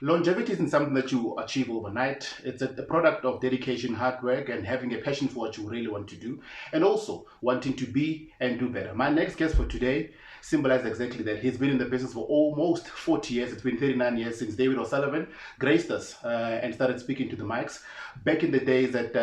Longevity isn't something that you achieve overnight. It's the product of dedication, hard work, and having a passion for what you really want to do, and also wanting to be and do better. My next guest for today symbolizes exactly that. He's been in the business for almost 40 years. It's been 39 years since David O'Sullivan graced us and started speaking to the mics back in the days at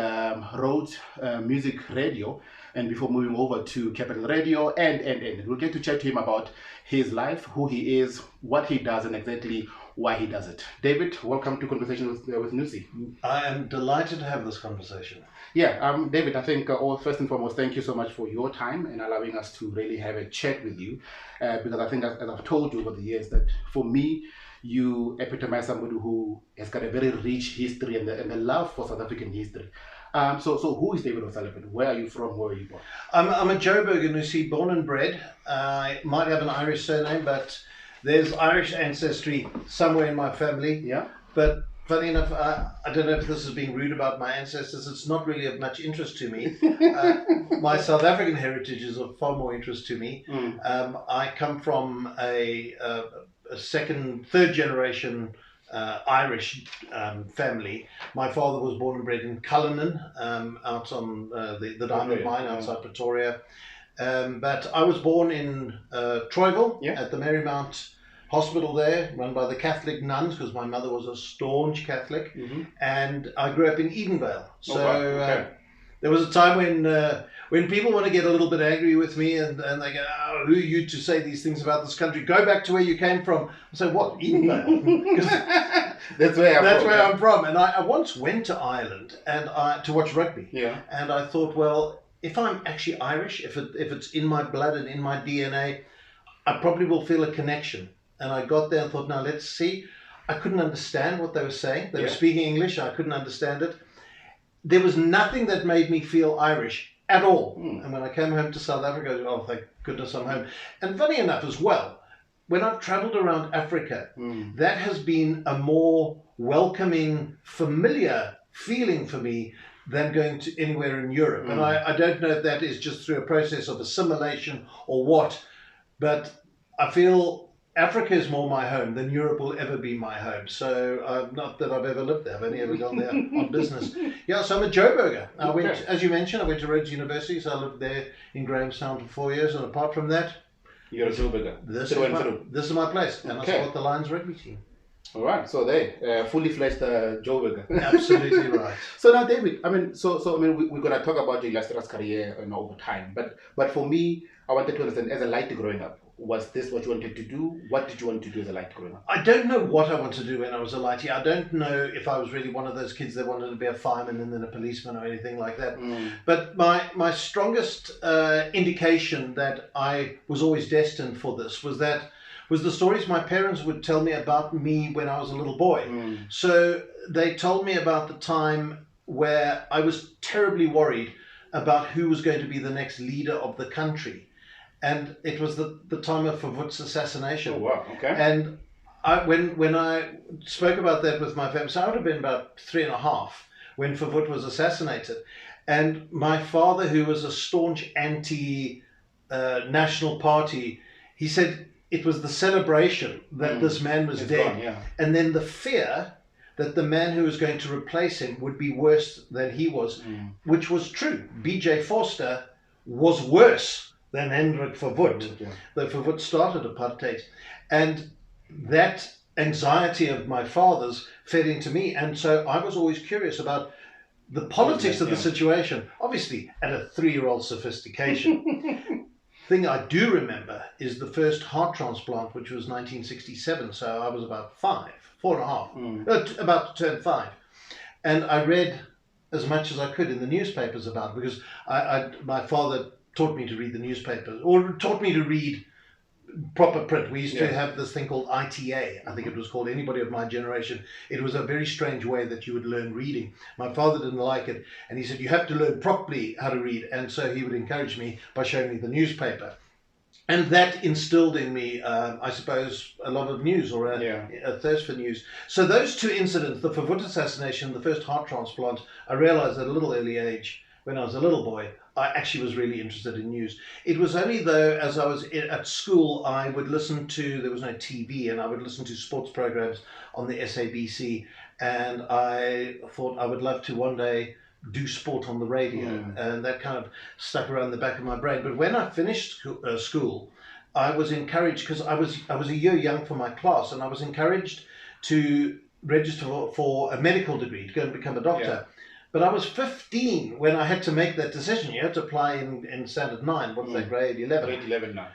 Rhodes Music Radio, and before moving over to Capital Radio, and we'll get to chat to him about his life, who he is, what he does, and exactly why he does it. David, welcome to Conversation with Nnusi. I am delighted to have this conversation. Yeah, David, I think first and foremost, thank you so much for your time and allowing us to really have a chat with you, because I think, as I've told you over the years, that for me, you epitomize somebody who has got a very rich history and the love for South African history. So who is David O'Sullivan? Where are you from? Where are you born? I'm a Joburg Nnusi, born and bred. I might have an Irish surname, but there's Irish ancestry somewhere in my family. Yeah. But funny enough, I don't know if this is being rude about my ancestors. It's not really of much interest to me. My South African heritage is of far more interest to me. I come from a third generation Irish family. My father was born and bred in Cullinan, out on the diamond mine outside Pretoria. But I was born in Troyville, at the Marymount Hospital there, run by the Catholic nuns, because my mother was a staunch Catholic, and I grew up in Edenvale. So there was a time when people want to get a little bit angry with me and they go, "Oh, who are you to say these things about this country? Go back to where you came from." I say, "What, Edenvale?" That's where I'm from. And I once went to Ireland and to watch rugby. Yeah. And I thought, well, if I'm actually Irish, if it's in my blood and in my DNA, I probably will feel a connection. And I got there and thought, now let's see. I couldn't understand what they were saying. They were speaking English. I couldn't understand it. There was nothing that made me feel Irish at all. And when I came home to South Africa, I said, oh, thank goodness I'm home. And funny enough as well, when I've traveled around Africa, that has been a more welcoming, familiar feeling for me than going to anywhere in Europe. And I don't know if that is just through a process of assimilation or what, but I feel Africa is more my home than Europe will ever be my home. So not that I've ever lived there, I've only ever gone there on business. Yeah, so I'm a Joburger. I went, as you mentioned, I went to Rhodes University, so I lived there in Grahamstown for 4 years, and apart from that, you're a Joburger. This is my place, and I support the Lions rugby team. All right, so they fully fledged Joburger. Absolutely right. So now, David, I mean, we're gonna talk about your illustrious career over time, but for me, I wanted to understand, as a light growing up, was this what you wanted to do? What did you want to do as a light growing up? I don't know what I wanted to do when I was a lightie. I don't know if I was really one of those kids that wanted to be a fireman and then a policeman or anything like that. But my strongest indication that I was always destined for this was the stories my parents would tell me about me when I was a little boy. So they told me about the time where I was terribly worried about who was going to be the next leader of the country. And it was the time of Verwoerd's assassination. Oh, wow, okay. And when I spoke about that with my family, so I would have been about 3.5 when Verwoerd was assassinated. And my father, who was a staunch anti-National Party, he said it was the celebration that this man was dead. And then the fear that the man who was going to replace him would be worse than he was, which was true. B.J. Vorster was worse than Hendrik Verwoerd, though Verwoerd started apartheid. And that anxiety of my father's fed into me. And so I was always curious about the politics of the situation, obviously at a 3-year-old sophistication. Thing I do remember is the first heart transplant, which was 1967. So I was about 4.5, about to turn 5. And I read as much as I could in the newspapers about it, because my father taught me to read the newspapers, or taught me to read proper print. We used to have this thing called ITA, I think it was called. Anybody of my generation, it was a very strange way that you would learn reading. My father didn't like it, and he said, you have to learn properly how to read. And so he would encourage me by showing me the newspaper. And that instilled in me, I suppose, a lot of news, or a thirst for news. So those two incidents, the Verwoerd assassination, the first heart transplant, I realized at a little early age, when I was a little boy, I actually was really interested in news. It was only though, as I was at school, I would listen to, there was no TV, and I would listen to sports programs on the SABC, and I thought I would love to one day do sport on the radio, and that kind of stuck around the back of my brain. But when I finished school, I was encouraged, because I was a year young for my class, and I was encouraged to register for a medical degree, to go and become a doctor. But I was 15 when I had to make that decision. You had to apply in standard 9, what's that, grade 11? Grade 11 now.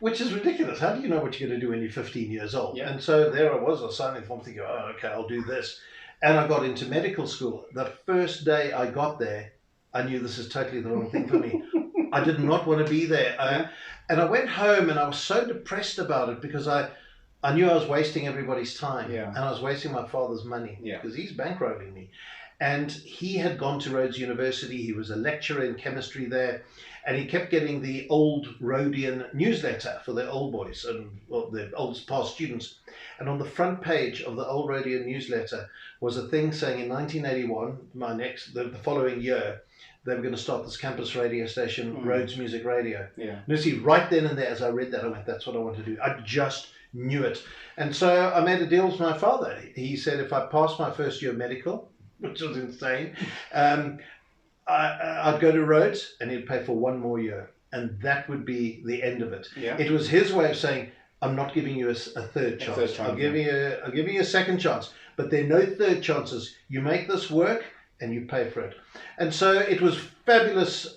Which is ridiculous. How do you know what you're going to do when you're 15 years old? Yeah. And so there I was signing the form thinking, oh, okay, I'll do this. And I got into medical school. The first day I got there, I knew this is totally the wrong thing for me. I did not want to be there. And I went home and I was so depressed about it, because I knew I was wasting everybody's time. Yeah. And I was wasting my father's money, because he's bankrolling me. And he had gone to Rhodes University. He was a lecturer in chemistry there. And he kept getting the old Rhodian newsletter for the old boys and the old past students. And on the front page of the old Rhodian newsletter was a thing saying in 1981, the following year, they were going to start this campus radio station, Rhodes Music Radio. Yeah. Nnusi, right then and there, as I read that, I went, that's what I want to do. I just knew it. And so I made a deal with my father. He said if I passed my first year of medical, which was insane, I'd go to Rhodes and he'd pay for one more year. And that would be the end of it. Yeah. It was his way of saying, I'm not giving you a third chance. I'll give you a second chance. But there are no third chances. You make this work and you pay for it. And so it was fabulous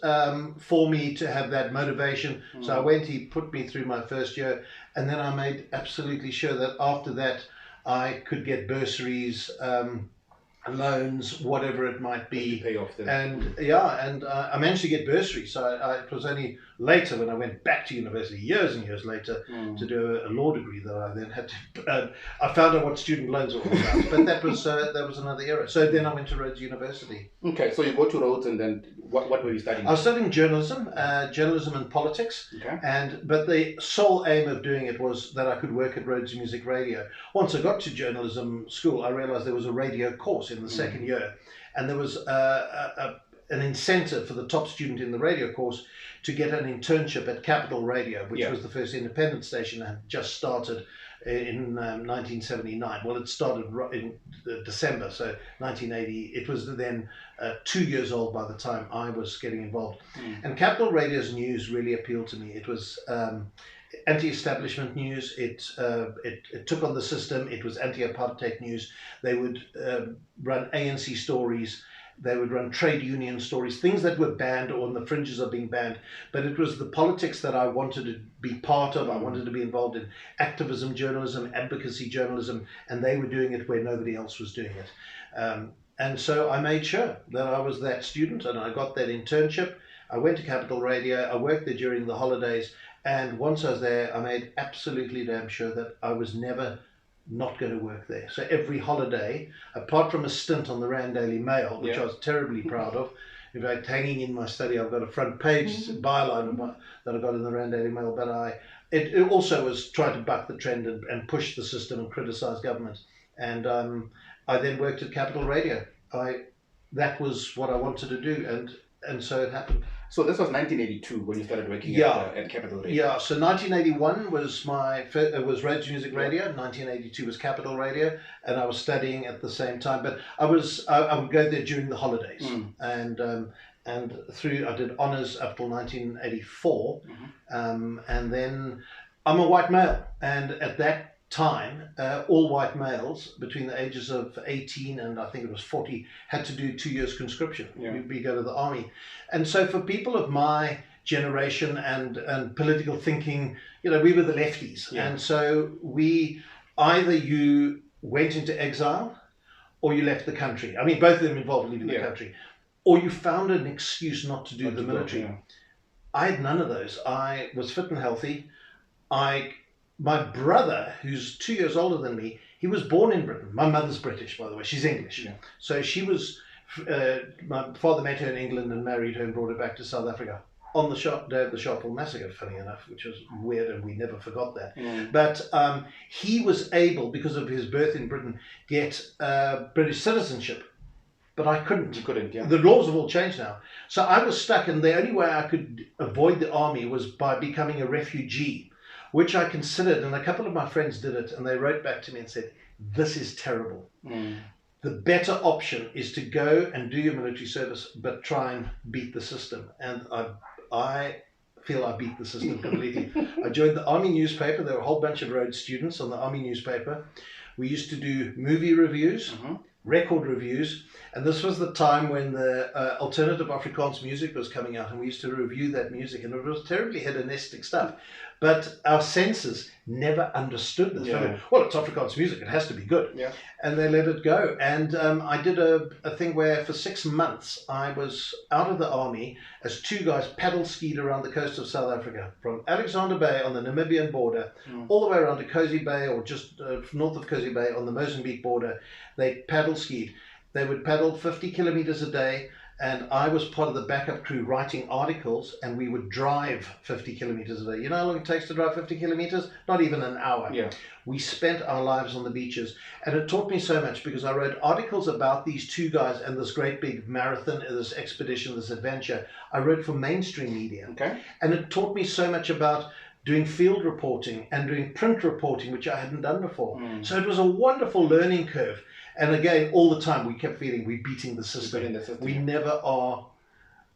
for me to have that motivation. So I went, he put me through my first year. And then I made absolutely sure that after that, I could get bursaries, loans, whatever it might be, pay off them. And I managed to get bursaries. So it was only later when I went back to university, years and years later, to do a law degree that I then had to. I found out what student loans were all about, but that was another era. So then I went to Rhodes University. Okay, so you go to Rhodes, and then what were you studying? I was studying journalism and politics. Okay. But the sole aim of doing it was that I could work at Rhodes Music Radio. Once I got to journalism school, I realized there was a radio course in the second year, and there was an incentive for the top student in the radio course to get an internship at Capital Radio, which was the first independent station that had just started in 1979. Well, it started in December, so 1980. It was then 2 years old by the time I was getting involved. And Capital Radio's news really appealed to me. It was anti-establishment news. It took on the system. It was anti-apartheid news. They would run ANC stories. They would run trade union stories, things that were banned or on the fringes of being banned. But it was the politics that I wanted to be part of. I wanted to be involved in activism journalism, advocacy journalism, and they were doing it where nobody else was doing it. And so I made sure that I was that student, and I got that internship. I went to Capital Radio. I worked there during the holidays. And once I was there, I made absolutely damn sure that I was never not going to work there. So every holiday, apart from a stint on the Rand Daily Mail, which I was terribly proud of, in fact, hanging in my study, I've got a front page byline that I got in the Rand Daily Mail, but it also was trying to buck the trend and push the system and criticize government. And I then worked at Capital Radio. That was what I wanted to do, and so it happened. So this was 1982 when you started working at Capital Radio. Yeah, so 1981 was was Rhodes Music Radio. 1982 was Capital Radio, and I was studying at the same time. But I would go there during the holidays, and I did honours up till 1984, and then I'm a white male, and at that time, all white males between the ages of 18 and I think it was 40 had to do 2 years conscription. We go to the army. And so for people of my generation and political thinking, we were the lefties. And so either you went into exile or you left the country. I mean, both of them involved leaving the country. Or you found an excuse not to do the military. I had none of those. I was fit and healthy. My brother, who's 2 years older than me, he was born in Britain. My mother's British, by the way. She's English. So she was, my father met her in England and married her and brought her back to South Africa. on the day of the Sharpeville massacre, funny enough, which was weird, and we never forgot that. Mm. But he was able, because of his birth in Britain, get British citizenship. But I couldn't. You couldn't, yeah. The laws have all changed now. So I was stuck, and the only way I could avoid the army was by becoming a refugee, which I considered, and a couple of my friends did it, and they wrote back to me and said, this is terrible. Mm. The better option is to go and do your military service, but try and beat the system. And I feel I beat the system completely. I joined the Army newspaper. There were a whole bunch of Rhodes students on the Army newspaper. We used to do movie reviews, record reviews, and this was the time when the alternative Afrikaans music was coming out, and we used to review that music, and it was terribly hedonistic stuff. But our senses never understood this. Yeah. Well, it's Afrikaans music, it has to be good. Yeah. And they let it go. And I did a thing where for 6 months I was out of the army as two guys paddle skied around the coast of South Africa, from Alexander Bay on the Namibian border, all the way around to Cozy Bay, or just north of Cozy Bay on the Mozambique border. They paddle skied. They would paddle 50 kilometers a day. And I was part of the backup crew writing articles, and we would drive 50 kilometers a day. You know how long it takes to drive 50 kilometers? Not even an hour. Yeah. We spent our lives on the beaches, and it taught me so much, because I wrote articles about these two guys and this great big marathon, this expedition, this adventure. I wrote for mainstream media. Okay. And it taught me so much about doing field reporting and doing print reporting, which I hadn't done before. So it was a wonderful learning curve. And again, all the time we kept feeling we're beating the system. We never are.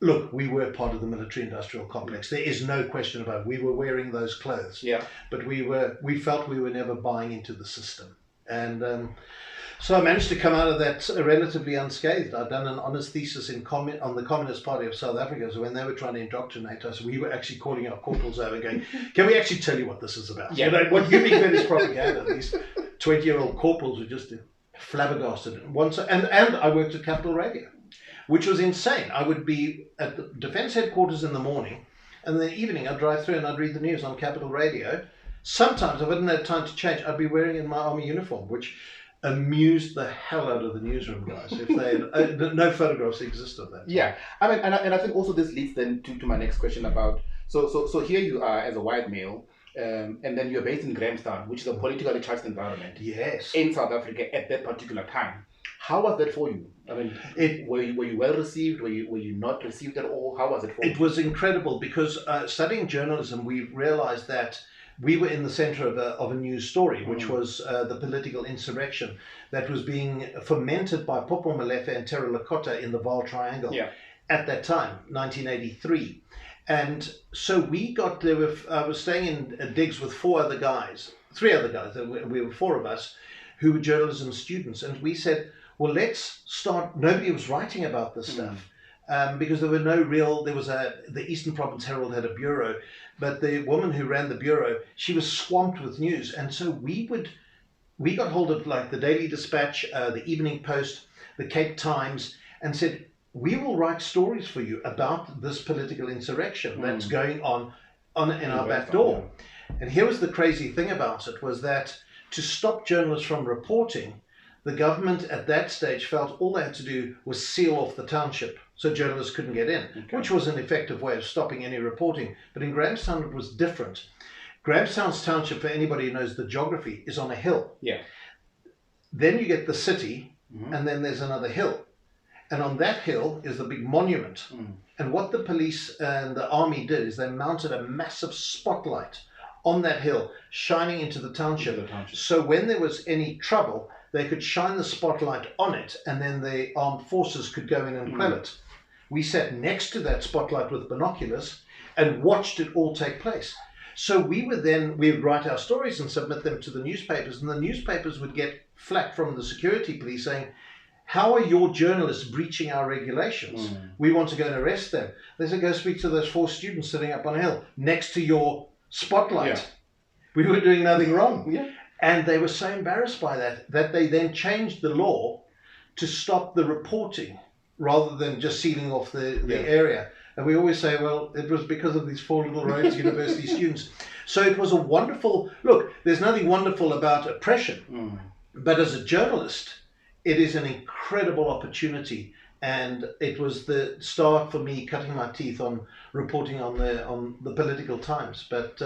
Look, we were part of the military-industrial complex. There is no question about it. We were wearing those clothes. Yeah. But we felt we were never buying into the system. And so I managed to come out of that relatively unscathed. I'd done an honours thesis on the Communist Party of South Africa. So when they were trying to indoctrinate us, we were actually calling our corporals over and going, can we actually tell you what this is about? Yeah. You know, what you think that is propaganda. These 20-year-old corporals were just flabbergasted. And I worked at Capital Radio, which was insane. I would be at the Defence Headquarters in the morning, and in the evening I'd drive through and I'd read the news on Capital Radio. Sometimes, if I didn't have time to change, I'd be wearing in my army uniform, which amused the hell out of the newsroom guys. If they no photographs exist of that. Yeah, I mean, and I think also this leads then to my next question about, so here you are as a white male, and then you're based in Grahamstown, which is a politically charged environment. Yes. In South Africa at that particular time. How was that for you? I mean, were you well received? Were you not received at all? How was it for you? It was incredible, because studying journalism, we realized that we were in the center of a news story, which was the political insurrection that was being fomented by Popo Molefe and Terra Lakota in the Vaal Triangle at that time, 1983. And so I was staying in digs with three other guys. We were four of us who were journalism students. And we said, well, let's start. Nobody was writing about this stuff because there was the Eastern Province Herald had a bureau, but the woman who ran the bureau, she was swamped with news. And so we got hold of like the Daily Dispatch, the Evening Post, the Cape Times, and said, we will write stories for you about this political insurrection that's going on in our back door. And here was the crazy thing about it, was that to stop journalists from reporting, the government at that stage felt all they had to do was seal off the township so journalists couldn't get in, which was an effective way of stopping any reporting. But in Grahamstown, it was different. Grahamstown's township, for anybody who knows the geography, is on a hill. Yeah. Then you get the city, and then there's another hill. And on that hill is the big monument. And what the police and the army did is they mounted a massive spotlight on that hill, shining into the township. So when there was any trouble, they could shine the spotlight on it, and then the armed forces could go in and quell it. We sat next to that spotlight with binoculars and watched it all take place. So we would write our stories and submit them to the newspapers, and the newspapers would get flack from the security police saying, how are your journalists breaching our regulations? We want to go and arrest them. They said, go speak to those 4 students sitting up on a hill next to your spotlight. We were doing nothing wrong. And they were so embarrassed by that they then changed the law to stop the reporting rather than just sealing off the area. And we always say, well, it was because of these 4 little Rhodes University students. So it was a wonderful, look, there's nothing wonderful about oppression, but as a journalist, it is an incredible opportunity And it was the start for me cutting my teeth on reporting on the political times, but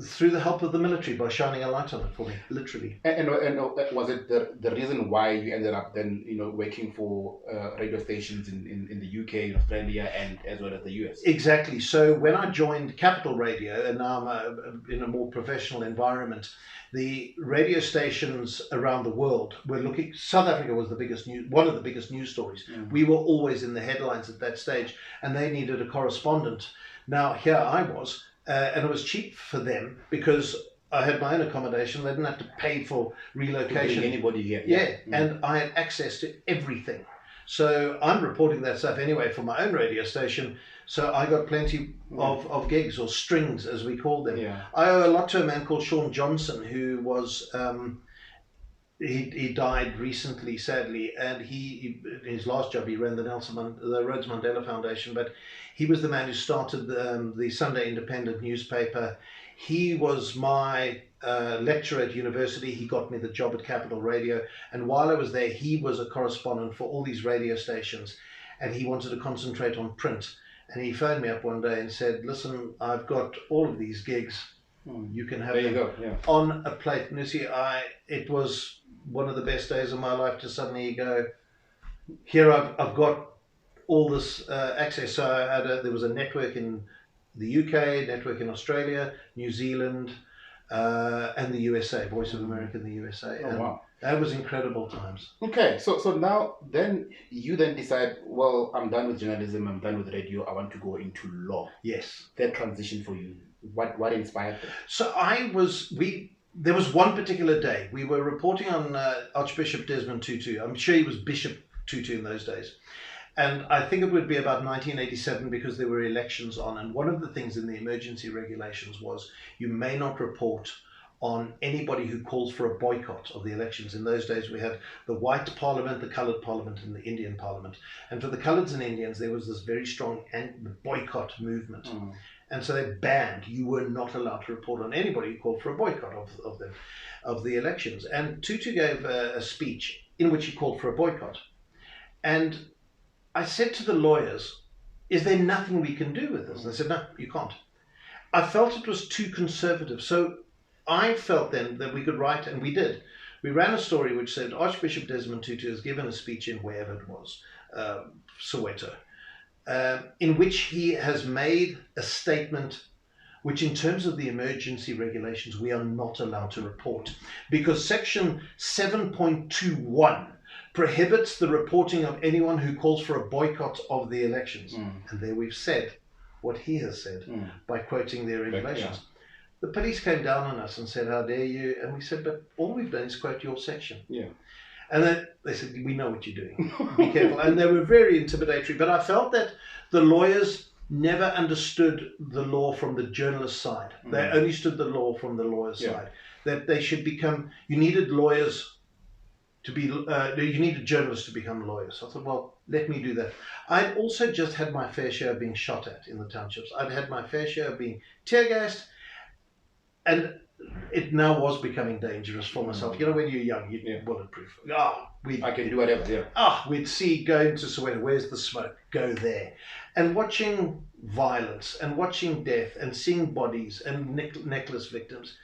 through the help of the military, by shining a light on it for me, literally. And was it the reason why you ended up then, working for radio stations in the UK, in Australia, and as well as the US? Exactly. So when I joined Capital Radio, and now I'm in a more professional environment, the radio stations around the world were looking. South Africa was one of the biggest news stories. Mm. We were always in the headlines at that stage, and they needed a correspondent. Now here I was. And it was cheap for them because I had my own accommodation. They didn't have to pay for relocation. Anybody here. Yeah. And I had access to everything. So I'm reporting that stuff anyway for my own radio station. So I got plenty of gigs, or strings as we call them. Yeah. I owe a lot to a man called Sean Johnson, who was... He died recently, sadly, and his last job he ran the Rhodes Mandela Foundation, but he was the man who started the Sunday Independent newspaper. He was my lecturer at university. He got me the job at Capital Radio, and while I was there, he was a correspondent for all these radio stations, and he wanted to concentrate on print. And he phoned me up one day and said, "Listen, I've got all of these gigs. You can have them on a plate." Nnusi, it was one of the best days of my life to suddenly go, here I've got all this access. So there was a network in the UK, network in Australia, New Zealand, and the USA, Voice of America in the USA. Oh, wow. That was incredible times. Okay, so now you decide, well, I'm done with journalism, I'm done with radio, I want to go into law. Yes. That transition for you, what inspired that? So there was one particular day we were reporting on Archbishop Desmond Tutu. I'm sure he was Bishop Tutu in those days. And I think it would be about 1987 because there were elections on. And one of the things in the emergency regulations was you may not report on anybody who calls for a boycott of the elections. In those days, we had the white parliament, the coloured parliament, and the Indian parliament. And for the coloureds and Indians, there was this very strong boycott movement. Mm. And so they banned, you were not allowed to report on anybody who called for a boycott of the elections. And Tutu gave a speech in which he called for a boycott. And I said to the lawyers, is there nothing we can do with this? And they said, no, you can't. I felt it was too conservative. So I felt then that we could write, and we did. We ran a story which said Archbishop Desmond Tutu has given a speech in wherever it was, Soweto, in which he has made a statement which in terms of the emergency regulations we are not allowed to report, because section 7.21 prohibits the reporting of anyone who calls for a boycott of the elections. And there we've said what he has said by quoting their regulations. Yeah. The police came down on us and said, how dare you? And we said, but all we've done is quote your section. Yeah. And then they said, we know what you're doing. Be careful. And they were very intimidatory. But I felt that the lawyers never understood the law from the journalist side. They only stood the law from the lawyer's side. That they should become, you needed journalists to become lawyers. So I thought, well, let me do that. I'd also just had my fair share of being shot at in the townships. I'd had my fair share of being tear gassed. And it now was becoming dangerous for myself. You know, when you're young, you're bulletproof. I can do whatever, we'd see going to Soweto, where's the smoke? Go there. And watching violence and watching death and seeing bodies and necklace victims,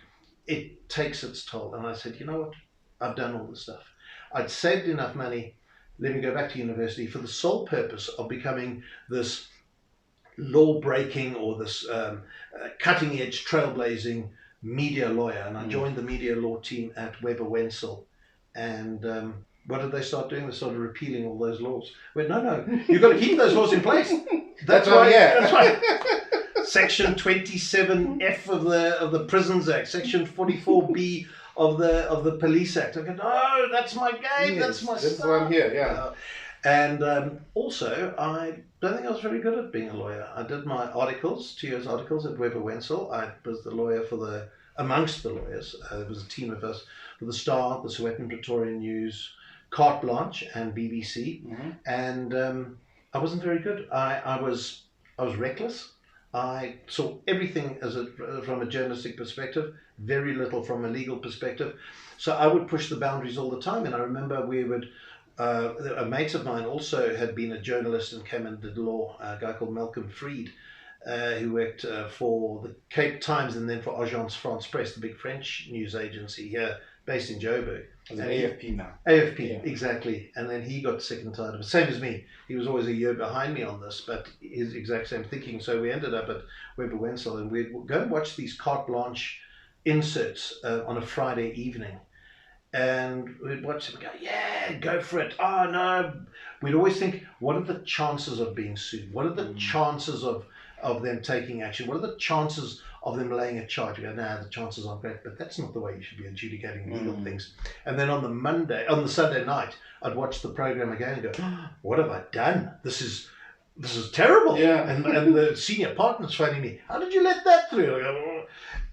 it takes its toll. And I said, you know what? I've done all this stuff. I'd saved enough money, let me go back to university for the sole purpose of becoming this law-breaking or this cutting-edge, trailblazing media lawyer. And I joined the media law team at Weber Wenzel. And what did they start doing? They started repealing all those laws. I went, no, you've got to keep those laws in place. That's right. That's right. Section 27F of the Prisons Act, Section 44B of the Police Act. I go, no, that's my game. Yes, that's my stuff. That's why I'm here. And also, I don't think I was very good at being a lawyer. I did my articles, 2 years articles at Weber Wenzel. I was the lawyer amongst the lawyers. There was a team of us for the Star, the Sowetan Praetorian News, Carte Blanche, and BBC. And I wasn't very good. I was reckless. I saw everything from a journalistic perspective, very little from a legal perspective. So I would push the boundaries all the time. And I remember we would A mate of mine also had been a journalist and came and did law, a guy called Malcolm Freed, who worked for the Cape Times and then for Agence France Presse, the big French news agency here, based in Joburg. As an AFP now. AFP, yeah. Exactly. And then he got sick and tired of it. Same as me. He was always a year behind me on this, but his exact same thinking. So we ended up at Weber Wenzel, and we'd go and watch these carte blanche inserts on a Friday evening. And we'd watch them and go, yeah, go for it. Oh, no. We'd always think, what are the chances of being sued? What are the chances of them taking action? What are the chances of them laying a charge? We go, nah, the chances aren't great, but that's not the way you should be adjudicating legal things. And then on the Sunday night, I'd watch the program again and go, oh, what have I done? This is terrible. Yeah. And the senior partner's phoning me, how did you let that through? I go, oh.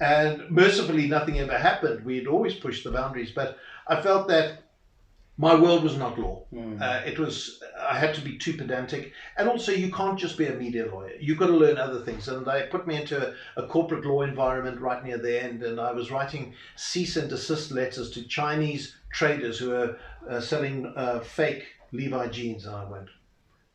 And mercifully, nothing ever happened. We'd always pushed the boundaries, but I felt that my world was not law. I had to be too pedantic. And also, you can't just be a media lawyer. You've got to learn other things. And they put me into a corporate law environment right near the end. And I was writing cease and desist letters to Chinese traders who are selling fake Levi jeans. And I went,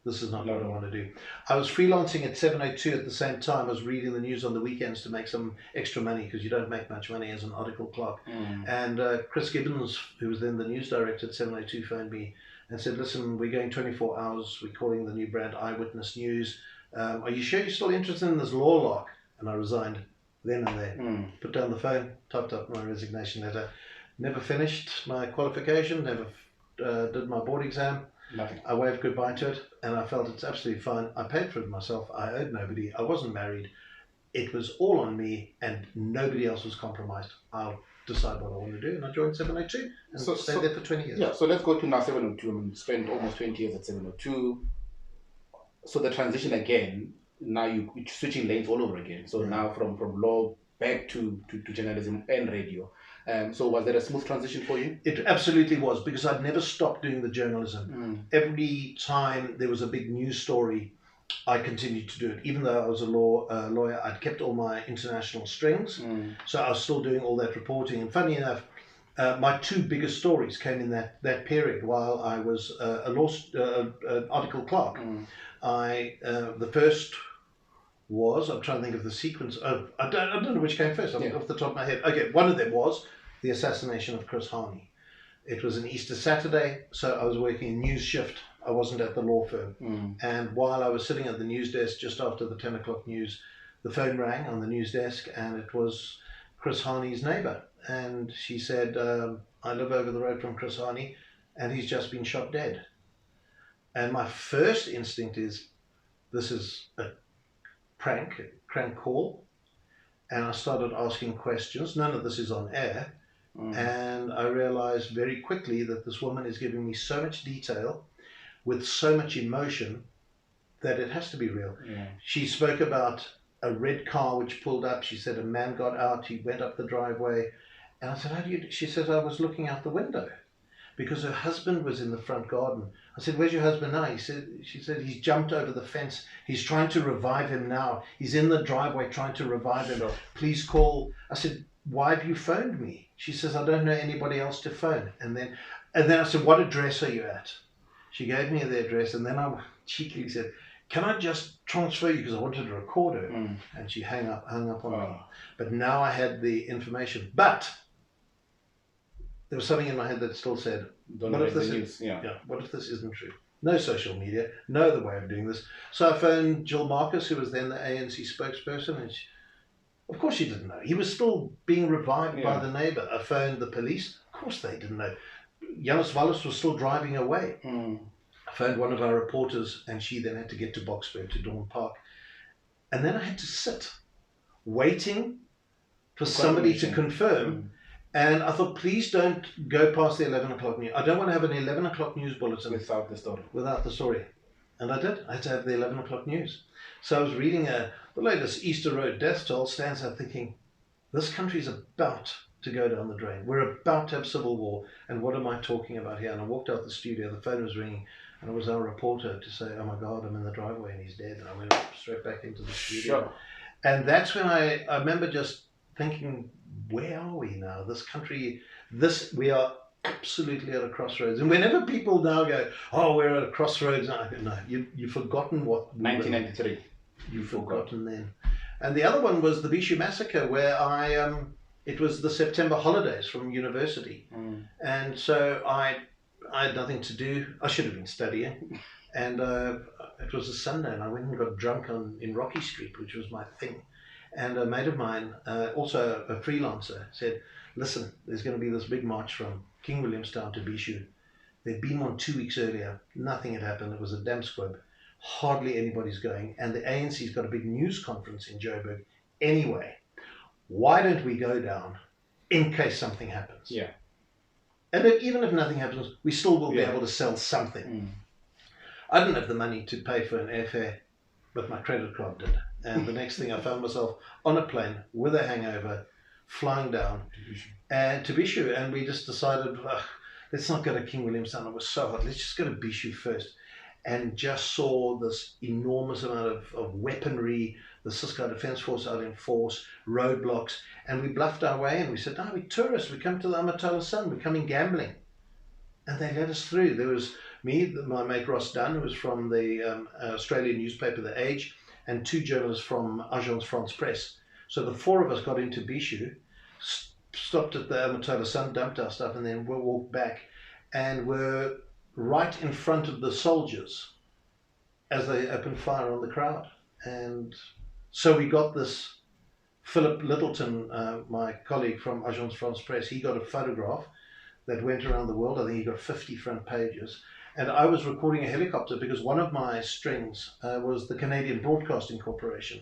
this is not what I want to do. I was freelancing at 702 at the same time. I was reading the news on the weekends to make some extra money because you don't make much money as an article clerk. And Chris Gibbons, who was then the news director at 702, phoned me and said, listen, we're going 24 hours. We're calling the new brand Eyewitness News. Are you sure you're still interested in this law lark? And I resigned then and there. Put down the phone, typed up my resignation letter. Never finished my qualification, never did my board exam. Nothing. I waved goodbye to it, and I felt it's absolutely fine. I paid for it myself. I owed nobody. I wasn't married. It was all on me, and nobody else was compromised. I'll decide what I want to do, and I joined 702 and stayed there for 20 years. Yeah, so let's go to now 702. I mean, spent almost 20 years at 702. So the transition again, now you're switching lanes all over again. So now from law back to journalism and radio. So was that a smooth transition for you? It absolutely was, because I'd never stopped doing the journalism. Every time there was a big news story, I continued to do it. Even though I was a lawyer, I'd kept all my international strings. So I was still doing all that reporting. And funny enough, my two biggest stories came in that period while I was an article clerk. The first was, I'm trying to think of the sequence of, I don't know which came first, off the top of my head. Okay, one of them was the assassination of Chris Hani. It was an Easter Saturday, so I was working a news shift. I wasn't at the law firm. And while I was sitting at the news desk just after the 10 o'clock news, the phone rang on the news desk, and it was Chris Hani's neighbor. And she said, I live over the road from Chris Hani, and he's just been shot dead. And my first instinct is, this is a prank call. And I started asking questions. None of this is on air. And I realized very quickly that this woman is giving me so much detail with so much emotion that it has to be real. She spoke about a red car which pulled up. She said a man got out, he went up the driveway. And I said, how do you do? She said, I was looking out the window because her husband was in the front garden. I said, where's your husband now? She said, he's jumped over the fence. He's trying to revive him now. He's in the driveway trying to revive him. Please call. I said, why have you phoned me? She says, I don't know anybody else to phone. And then I said, what address are you at? She gave me the address, and then I cheekily said, can I just transfer you, because I wanted to record her. And she hung up on me. But now I had the information. But there was something in my head that still said, what if this isn't true? No social media, no other way of doing this. So I phoned Jill Marcus, who was then the ANC spokesperson, and of course she didn't know. He was still being revived by the neighbor. I phoned the police. Of course they didn't know. Janus Wallis was still driving away. I phoned one of our reporters, and she then had to get to Boksburg, to Dawn Park. And then I had to sit, waiting for somebody to confirm. And I thought, please don't go past the 11 o'clock news. I don't want to have an 11 o'clock news bulletin. Without the story. And I did. I had to have the 11 o'clock news. So I was reading the latest Easter Road death toll, stands out thinking, this country's about to go down the drain. We're about to have civil war. And what am I talking about here? And I walked out the studio, the phone was ringing, and it was our reporter to say, oh my God, I'm in the driveway and he's dead. And I went straight back into the studio. And that's when I remember just thinking, where are we now? This country, we are absolutely at a crossroads. And whenever people now go, oh, we're at a crossroads, I go, no, you've forgotten what... 1993. You've forgotten then. And the other one was the Bishu massacre, where it was the September holidays from university. And so I had nothing to do. I should have been studying. And it was a Sunday, and I went and got drunk in Rocky Street, which was my thing. And a mate of mine, also a freelancer, said, listen, there's going to be this big march from King Williamstown to Bishu. They'd been on 2 weeks earlier. Nothing had happened. It was a damn squib. Hardly anybody's going. And the ANC's got a big news conference in Joburg. Anyway, why don't we go down in case something happens? Yeah. And even if nothing happens, we still will be able to sell something. I didn't have the money to pay for an airfare, but my credit card did. And the next thing I found myself on a plane with a hangover, flying down to Bishu. And we just decided, let's not go to King Williamstown. It was so hot. Let's just go to Bishu first. And just saw this enormous amount of weaponry, the Cisco Defence Force out in force, roadblocks. And we bluffed our way in. We said, no, we're tourists. We come to the Amatola Sun. We're coming gambling. And they let us through. There was me, my mate Ross Dunn, who was from the Australian newspaper The Age, and 2 journalists from Agence France Presse. So the 4 of us got into Bishu, stopped at the Amatola Sun, dumped our stuff, and then we walked back, and were right in front of the soldiers as they opened fire on the crowd. And so we got this. Philip Littleton, my colleague from Agence France Presse, he got a photograph that went around the world. I think he got 50 front pages. And I was recording a helicopter because one of my strings was the Canadian Broadcasting Corporation.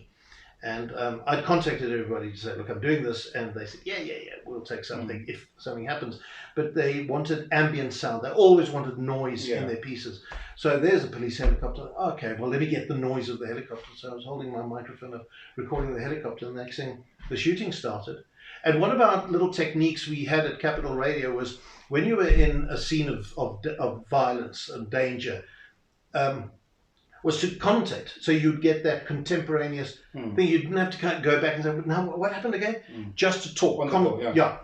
And I'd contacted everybody to say, look, I'm doing this. And they said, yeah, we'll take something if something happens. But they wanted ambient sound. They always wanted noise in their pieces. So there's a police helicopter. Okay, well, let me get the noise of the helicopter. So I was holding my microphone up, recording the helicopter. And the next thing, the shooting started. And one of our little techniques we had at Capital Radio was when you were in a scene of violence and danger, was to commentate. So you'd get that contemporaneous thing. You didn't have to kind of go back and say, now what happened again? Just to talk.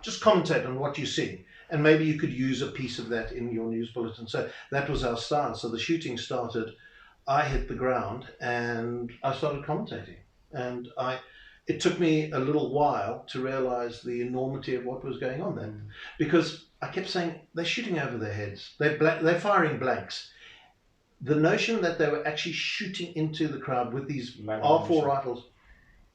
Just commentate on what you see. And maybe you could use a piece of that in your news bulletin. So that was our style. So the shooting started, I hit the ground, and I started commentating. And it took me a little while to realize the enormity of what was going on then. Because I kept saying, they're shooting over their heads. They're firing blanks. The notion that they were actually shooting into the crowd with these R4 rifles,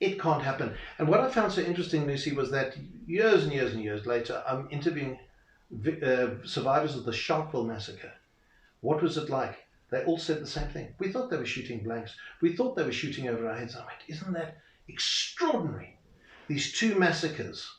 it can't happen. And what I found so interesting, Nnusi, was that years and years and years later, I'm interviewing survivors of the Sharpeville massacre. What was it like? They all said the same thing. We thought they were shooting blanks. We thought they were shooting over our heads. I went, isn't that extraordinary? These 2 massacres,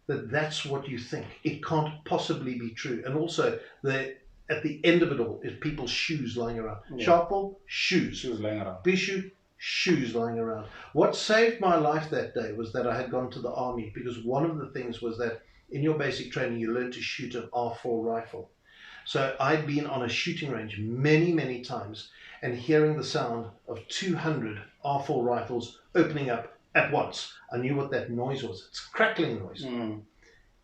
that's what you think. It can't possibly be true. And also, at the end of it all is people's shoes lying around. Sharpeville, shoes. Shoes lying around. Bishu, shoes lying around. What saved my life that day was that I had gone to the army, because one of the things was that in your basic training you learn to shoot an R4 rifle. So I'd been on a shooting range many, many times and hearing the sound of 200 R4 rifles opening up at once. I knew what that noise was. It's a crackling noise.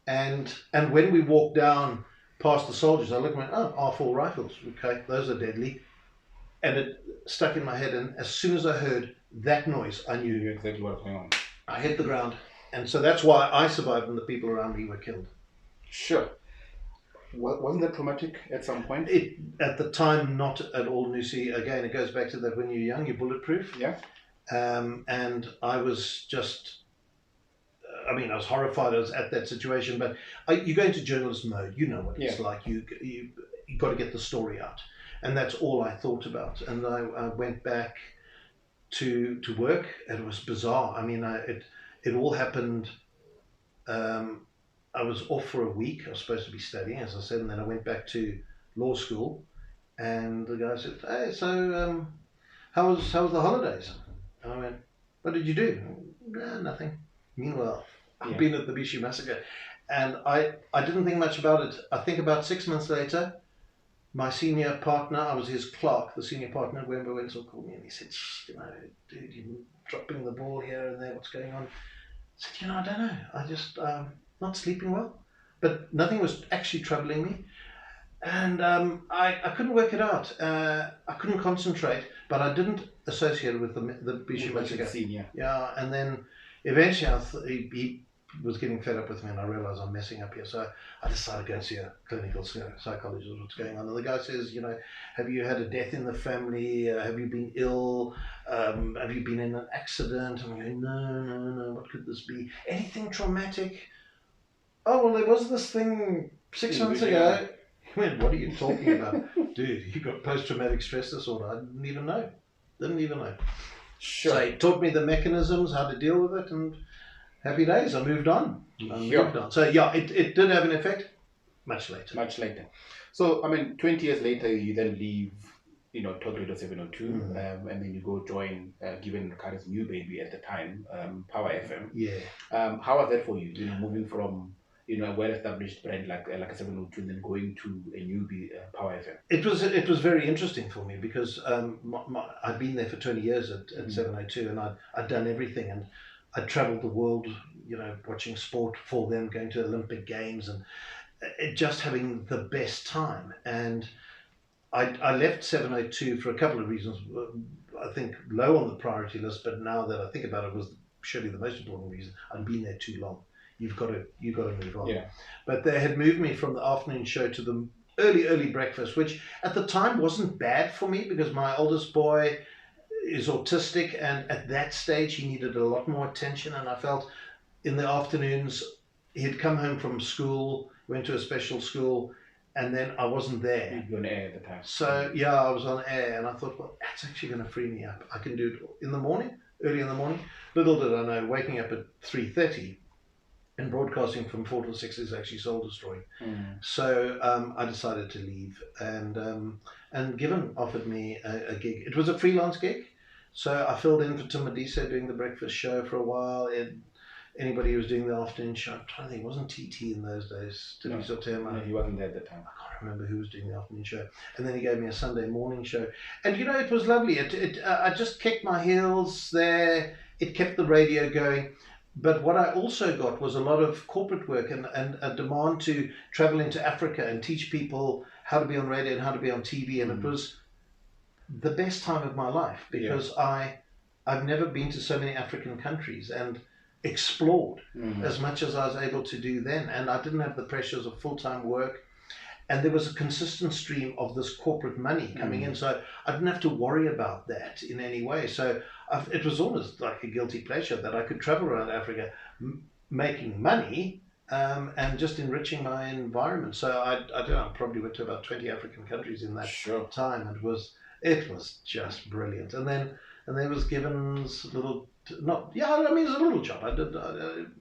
And when we walked down past the soldiers, I looked and went, R4 rifles, okay, those are deadly. And it stuck in my head, and as soon as I heard that noise, I knew exactly what was going on. I hit the ground. And so that's why I survived and the people around me were killed. Sure. Wasn't that traumatic at some point? At the time, not at all, Nnusi. Again, it goes back to that when you're young, you're bulletproof. Yeah. And I was just... I was horrified at that situation, but you go into journalist mode. You know what it's like. You got to get the story out, and that's all I thought about. And I went back to work, and it was bizarre. It all happened. I was off for a week. I was supposed to be studying, as I said, and then I went back to law school, and the guy said, "Hey, so how was the holidays?" And I went, "What did you do?" Nothing. Meanwhile, I've been at the Bishu massacre, and I didn't think much about it. I think about 6 months later, my senior partner, I was his clerk, the senior partner at Wemba Wenzel, called me and he said, dude, you're dropping the ball here and there, what's going on? I said, I don't know. I just not sleeping well. but nothing was actually troubling me. And I couldn't work it out. I couldn't concentrate, but I didn't associate it with the Bishu Massacre. Yeah, and then eventually he was getting fed up with me, and I realized I'm messing up here. So I decided to go and see a clinical psychologist. What's going on? And the guy says, have you had a death in the family? Have you been ill? Have you been in an accident? I'm going, no. What could this be? Anything traumatic? Oh, well, there was this thing 6 months ago. He went, what are you talking about? Dude, you got post-traumatic stress disorder. I didn't even know. Sure. So he taught me the mechanisms, how to deal with it, and happy days. I moved on. So yeah, it did have an effect. Much later. So 20 years later, you then leave, Talk Radio 702, and then you go join, given Kari's new baby at the time, Power FM. Yeah. How was that for you? Moving from a well-established brand like a 702, and then going to a newbie Power FM. It was very interesting for me because I'd been there for 20 years at 702, and I'd done everything, and I'd travelled the world, watching sport for them, going to Olympic Games, and just having the best time. And I left 702 for a couple of reasons. I think low on the priority list, but now that I think about it, was surely the most important reason. I'd been there too long. You've got to move on. Yeah. But they had moved me from the afternoon show to the early breakfast, which at the time wasn't bad for me because my oldest boy is autistic, and at that stage he needed a lot more attention. And I felt in the afternoons he'd come home from school, went to a special school, and then I wasn't there. You'd be on air at the time. So yeah, I was on air, and I thought, well, that's actually going to free me up. I can do it in the morning, early in the morning. Little did I know, waking up at 3:30 and broadcasting from 4 to 6 is actually soul destroying. So I decided to leave, and Given offered me a gig. It was a freelance gig, so I filled in for Tim Mediso doing the breakfast show for a while. Anybody who was doing the afternoon show, I'm trying to think, it wasn't TT in those days. No, he wasn't there at the time. I can't remember who was doing the afternoon show. And then he gave me a Sunday morning show. And it was lovely. I just kicked my heels there. It kept the radio going. But what I also got was a lot of corporate work and a demand to travel into Africa and teach people how to be on radio and how to be on TV. And it was the best time of my life because I've never been to so many African countries and explored as much as I was able to do then. And I didn't have the pressures of full-time work. And there was a consistent stream of this corporate money coming in. So I didn't have to worry about that in any way. So it was almost like a guilty pleasure that I could travel around Africa making money and just enriching my environment. So I don't know, I probably went to about 20 African countries in that time. It was just brilliant. And then there was Gibbons' little... it was a little job.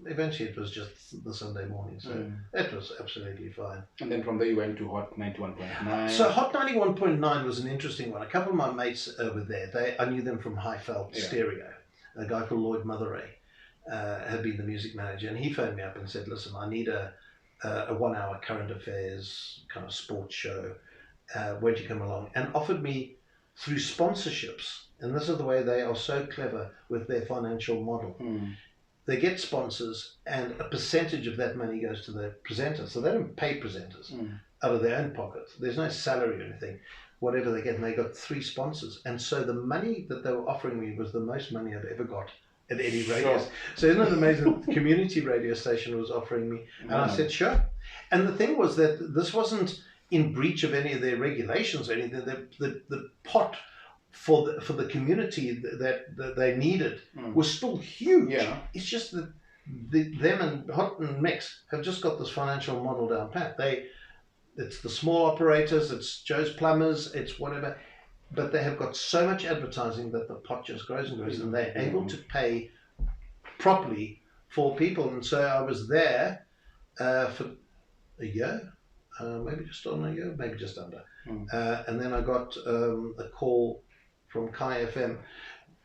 Eventually it was just the Sunday morning, so it was absolutely fine. And then from there you went to Hot 91.9. So Hot 91.9 was an interesting one. A couple of my mates were there. I knew them from Highveld Stereo. A guy called Lloyd Motheray had been the music manager, and he phoned me up and said, listen, I need a 1 hour current affairs kind of sports show. Won't you come along? And offered me through sponsorships. And this is the way they are so clever with their financial model. They get sponsors, and a percentage of that money goes to the presenters. So they don't pay presenters out of their own pockets. There's no salary or anything. Whatever they get, and they got 3 sponsors. And so the money that they were offering me was the most money I'd ever got at any radio. So isn't it amazing? The community radio station was offering me. And I said, sure. And the thing was that this wasn't in breach of any of their regulations or anything. The pot for the community that they needed was still huge. Yeah. It's just that them and Hot and Mix have just got this financial model down pat. It's the small operators, it's Joe's Plumbers, it's whatever, but they have got so much advertising that the pot just grows and grows, and they're able to pay properly for people. And so I was there for a year, maybe just on a year, maybe just under. And then I got a call from Kaya FM,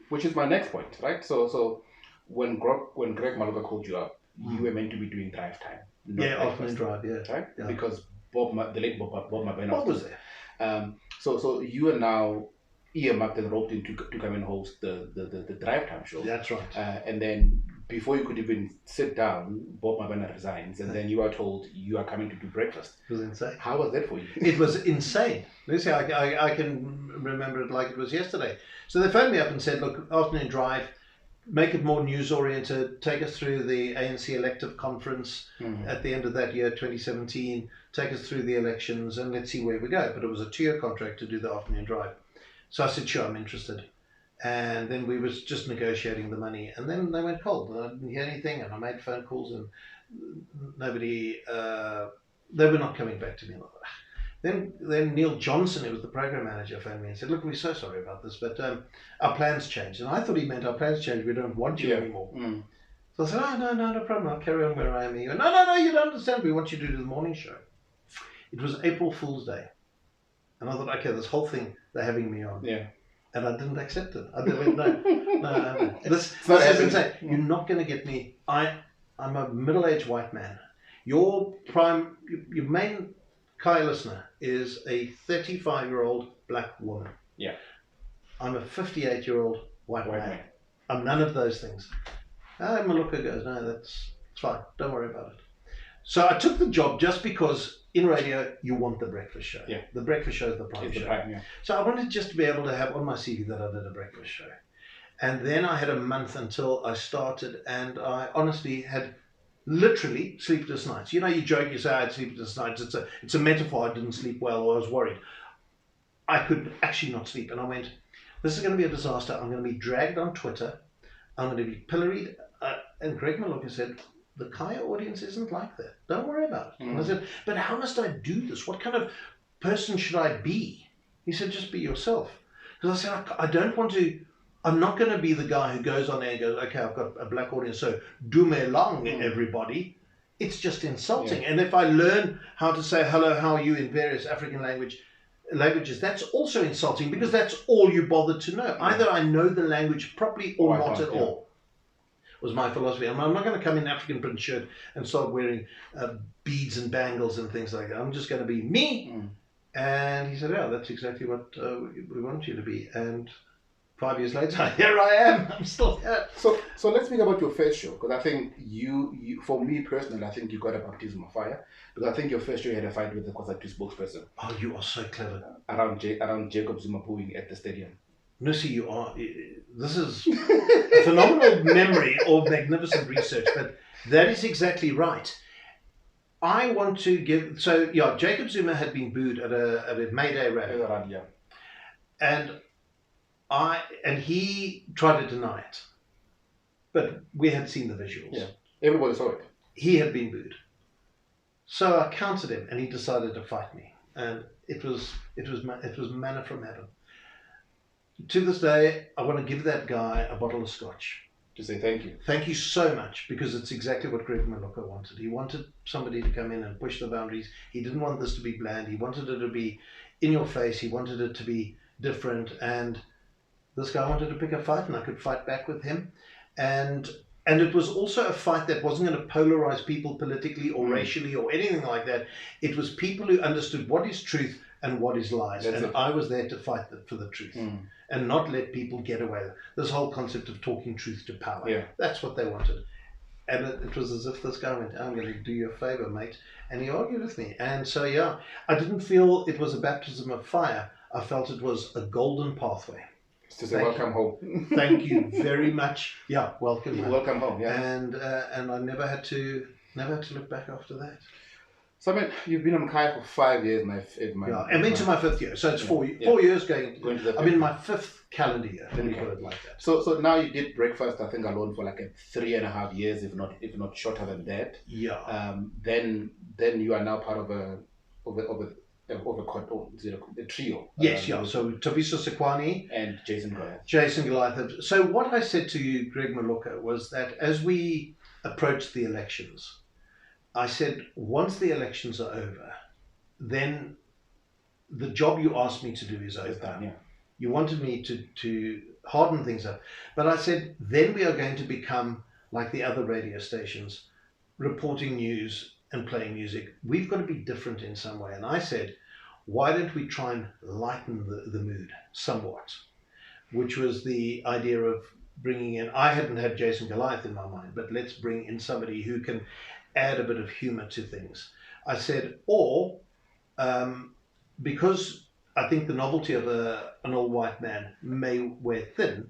which is my next point, right? So when Greg Maluka called you up, you were meant to be doing drive time. Afternoon drive, right? Yeah. Because the late Bob Mabena was there. So you are now earmarked and roped in to come and host the drive time show. That's right. And then before you could even sit down, Bob Mabana resigns, and then you are told you are coming to do breakfast. It was insane. How was that for you? It was insane. Lucy, I can remember it like it was yesterday. So they phoned me up and said, look, afternoon drive, make it more news-oriented, take us through the ANC elective conference at the end of that year, 2017, take us through the elections, and let's see where we go. But it was a 2-year contract to do the afternoon drive. So I said, sure, I'm interested. And then we was just negotiating the money, and then they went cold. I didn't hear anything, and I made phone calls, and nobody, they were not coming back to me. Then Neil Johnson, who was the program manager, phoned me and said, look, we're so sorry about this, but our plans changed. And I thought he meant our plans changed, we don't want you anymore. So I said, oh, no problem, I'll carry on where I am. He went, no, you don't understand, we want you to do the morning show. It was April Fool's Day. And I thought, okay, this whole thing, they're having me on. Yeah. And I didn't accept it. I went, no. This is insane. You're not going to get me. I'm a middle-aged white man. Your main Kaya listener is a 35-year-old black woman. Yeah. I'm a 58-year-old white man. I'm none of those things. Maluka goes, no, it's fine. Don't worry about it. So I took the job just because in radio, you want the breakfast show. Yeah. The breakfast show is the prime show. Yeah. So I wanted just to be able to have on my CV that I did a breakfast show. And then I had a month until I started, and I honestly had literally sleepless nights. You know, you joke, you say I had sleepless nights. It's a metaphor. I didn't sleep well, or I was worried. I could actually not sleep. And I went, this is going to be a disaster. I'm going to be dragged on Twitter. I'm going to be pilloried. And Greg Maluka said, the Kaya audience isn't like that. Don't worry about it. And I said, but how must I do this? What kind of person should I be? He said, just be yourself. Because I said, I don't want to, I'm not going to be the guy who goes on there and goes, okay, I've got a black audience, so do me long, everybody. It's just insulting. And if I learn how to say hello, how are you in various African languages, that's also insulting because that's all you bothered to know. Either I know the language properly or not at all. Was my philosophy. I'm not going to come in African print shirt and start wearing beads and bangles and things like that. I'm just going to be me. And he said, yeah, that's exactly what we want you to be. And 5 years later, here I am. I'm still here. So let's speak about your first show, because I think you, for me personally, I think you got a baptism of fire, because I think your first show you had a fight with the Kwazatu spokesperson. Oh, you are so clever. Around Jacob Zuma booing at the stadium. Nnusi, you are. This is a phenomenal memory or magnificent research, but that is exactly right. I want to give. So yeah, Jacob Zuma had been booed at a May Day rally, and he tried to deny it, but we had seen the visuals. Yeah, everybody saw it. He had been booed, so I countered him, and he decided to fight me, and it was manna from heaven. To this day, I want to give that guy a bottle of scotch. To say thank you. Thank you so much, because it's exactly what Greg Maluka wanted. He wanted somebody to come in and push the boundaries. He didn't want this to be bland. He wanted it to be in your face. He wanted it to be different. And this guy wanted to pick a fight, and I could fight back with him. And it was also a fight that wasn't going to polarize people politically or racially or anything like that. It was people who understood what is truth and what is lies. That's and it. I was there to fight for the truth and not let people get away. This whole concept of talking truth to power. Yeah. That's what they wanted. And it was as if this guy went, I'm going to do you a favor, mate. And he argued with me. And so, yeah, I didn't feel it was a baptism of fire. I felt it was a golden pathway. To say welcome home. Thank you very much. Yeah, welcome home. Welcome home, yeah. And I never had to look back after that. So, I mean, you've been on Kaya for 5 years, I'm into my fifth year, so it's 4 years going to the I'm in my fifth calendar year. Let me put it like that. So now you did breakfast, I think, alone for like 3.5 years, if not shorter than that. Yeah. Then you are now part of a trio. Yes, yeah. So Tabiso Sekwani and Jason Goliath. Jason Goliath. So what I said to you, Greg Maluka, was that as we approached the elections, I said, once the elections are over, then the job you asked me to do is over. Done, yeah. You wanted me to harden things up. But I said, then we are going to become like the other radio stations, reporting news and playing music. We've got to be different in some way. And I said, why don't we try and lighten the mood somewhat? Which was the idea of bringing in, I hadn't had Jason Goliath in my mind, but let's bring in somebody who can add a bit of humor to things. I said, because I think the novelty of an all white man may wear thin,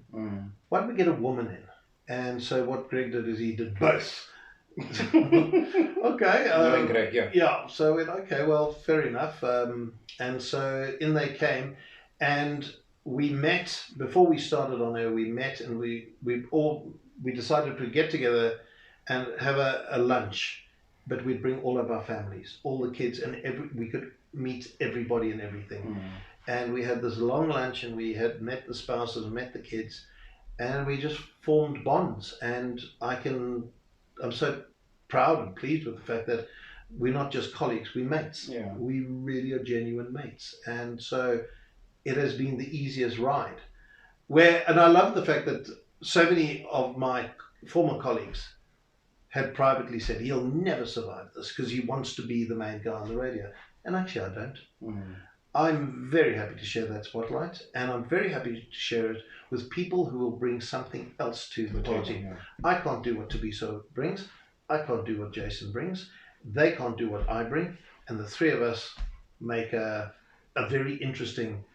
why don't we get a woman in? And so what Greg did is he did both. Okay. Greg, yeah. Yeah. So we went, okay, well, fair enough. And so in they came, and we met before we started on air. We met, and we decided to get together and have a lunch, but we'd bring all of our families, all the kids, and we could meet everybody and everything. And we had this long lunch, and we had met the spouses and met the kids, and we just formed bonds. And I'm so proud and pleased with the fact that we're not just colleagues, we're mates. Yeah. We really are genuine mates. And so it has been the easiest ride. And I love the fact that so many of my former colleagues had privately said, he'll never survive this because he wants to be the main guy on the radio. And actually, I don't. I'm very happy to share that spotlight, and I'm very happy to share it with people who will bring something else to the party. Yeah. I can't do what Tobiso brings. I can't do what Jason brings. They can't do what I bring. And the three of us make a very interesting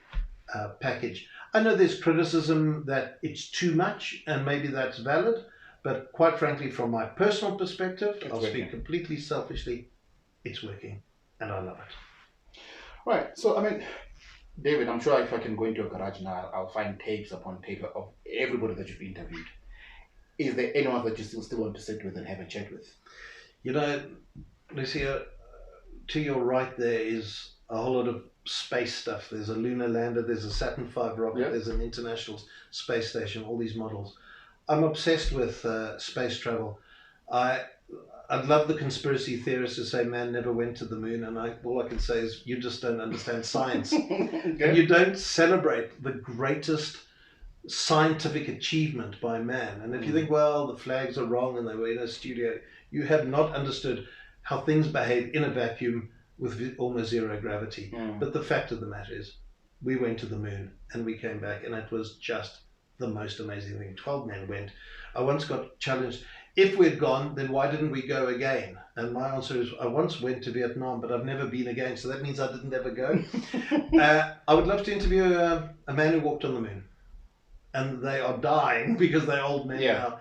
package. I know there's criticism that it's too much, and maybe that's valid. But quite frankly, from my personal perspective, I'll speak completely selfishly, it's working, and I love it. Right. So, I mean, David, I'm sure if I can go into your garage now, I'll find tapes upon tape of everybody that you've interviewed. Is there anyone that you still want to sit with and have a chat with? You know, Nnusi, to your right there is a whole lot of space stuff. There's a lunar lander, there's a Saturn V rocket, there's an international space station, all these models. I'm obsessed with space travel. I'd love the conspiracy theorists to say man never went to the moon, and all I can say is you just don't understand science. And you don't celebrate the greatest scientific achievement by man. And if you think, well, the flags are wrong and they were in a studio, you have not understood how things behave in a vacuum with almost zero gravity. But the fact of the matter is, we went to the moon and we came back, and it was just the most amazing thing. 12 men went. I once got challenged, if we'd gone, then why didn't we go again? And my answer is, I once went to Vietnam, but I've never been again, so that means I didn't ever go. I would love to interview a man who walked on the moon, and they are dying because they're old men now.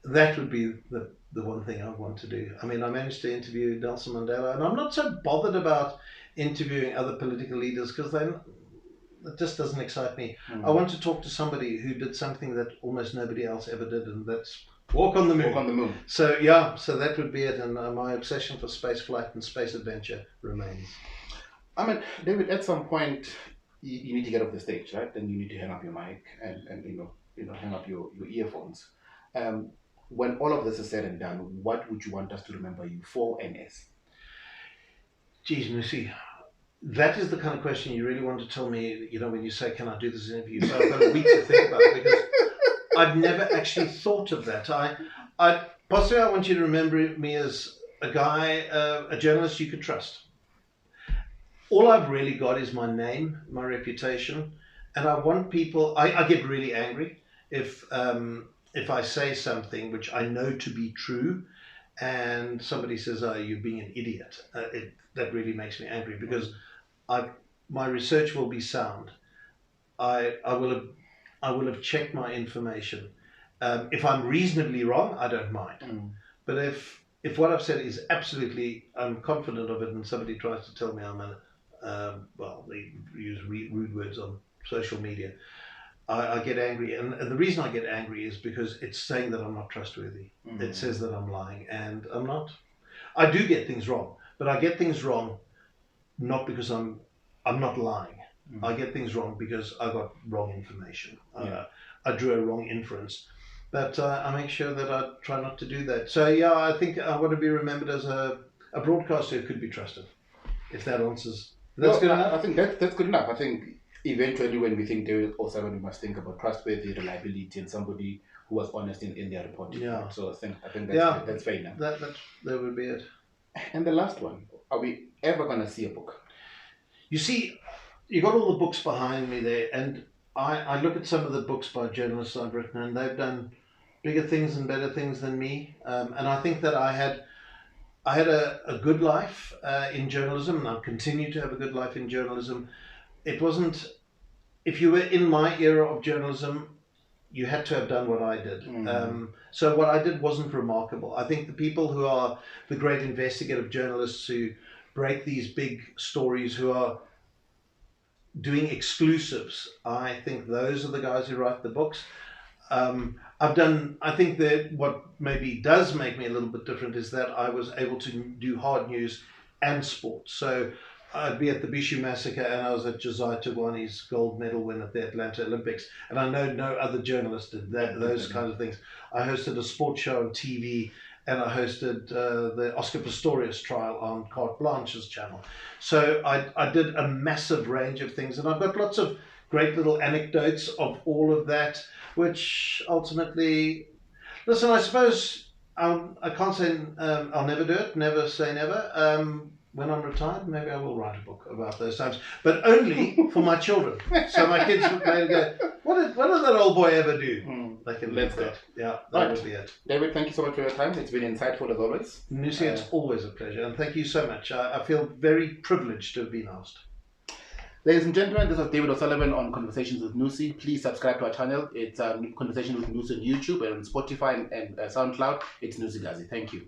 That would be the one thing I want to do. I mean, I managed to interview Nelson Mandela, and I'm not so bothered about interviewing other political leaders because it just doesn't excite me. I want to talk to somebody who did something that almost nobody else ever did, and that's walk on the moon. Walk on the moon. So so that would be it, and my obsession for space flight and space adventure remains. I mean, David, at some point you need to get off the stage, right? Then you need to hang up your mic and hang up your earphones. When all of this is said and done, what would you want us to remember you for and as? Geez, Nnusi, that is the kind of question you really want to tell me, when you say, can I do this interview? So I've got a week to think about it, because I've never actually thought of that. Possibly I want you to remember me as a guy, a journalist you could trust. All I've really got is my name, my reputation, and I want people, I get really angry if I say something which I know to be true, and somebody says, oh, you're being an idiot. That really makes me angry, because my research will be sound. I will have checked my information. If I'm reasonably wrong, I don't mind. But if what I've said is absolutely, I'm confident of it, and somebody tries to tell me I'm they use rude words on social media, I get angry. And the reason I get angry is because it's saying that I'm not trustworthy. It says that I'm lying, and I'm not. I do get things wrong, but I get things wrong not because I'm not lying. I get things wrong because I got wrong information. I drew a wrong inference. But I make sure that I try not to do that. So I think I want to be remembered as a broadcaster who could be trusted. If that answers, that's good enough. I think that's good enough. I think eventually when we think David O'Sullivan, we must think about trustworthy, reliability, and somebody who was honest in their reporting. So I think that's fair enough. That would be it. And the last one, are we ever going to see a book? You see, you got all the books behind me there, and I look at some of the books by journalists I've written, and they've done bigger things and better things than me, and I think that I had a good life in journalism, and I've continued to have a good life in journalism. It wasn't, if you were in my era of journalism, you had to have done what I did. So what I did wasn't remarkable. I think the people who are the great investigative journalists who break these big stories, who are doing exclusives, I think those are the guys who write the books. I think that what maybe does make me a little bit different is that I was able to do hard news and sports. So I'd be at the Bishu Massacre, and I was at Josiah Tugwani's gold medal win at the Atlanta Olympics. And I know no other journalist did those kind of things. I hosted a sports show on TV, and I hosted the Oscar Pistorius trial on Carte Blanche's channel. So I did a massive range of things, and I've got lots of great little anecdotes of all of that, which ultimately, listen, I suppose I can't say I'll never do it, never say never. When I'm retired, maybe I will write a book about those times, but only for my children. So my kids would go, what did that old boy ever do? They can live that. Yeah, that would be it. David, thank you so much for your time. It's been insightful as always. Nnusi, it's always a pleasure, and thank you so much. I feel very privileged to have been asked. Ladies and gentlemen, this is David O'Sullivan on Conversations with Nnusi. Please subscribe to our channel. It's Conversations with Nnusi on YouTube and on Spotify and SoundCloud. It's Nnusi Gazi. Thank you.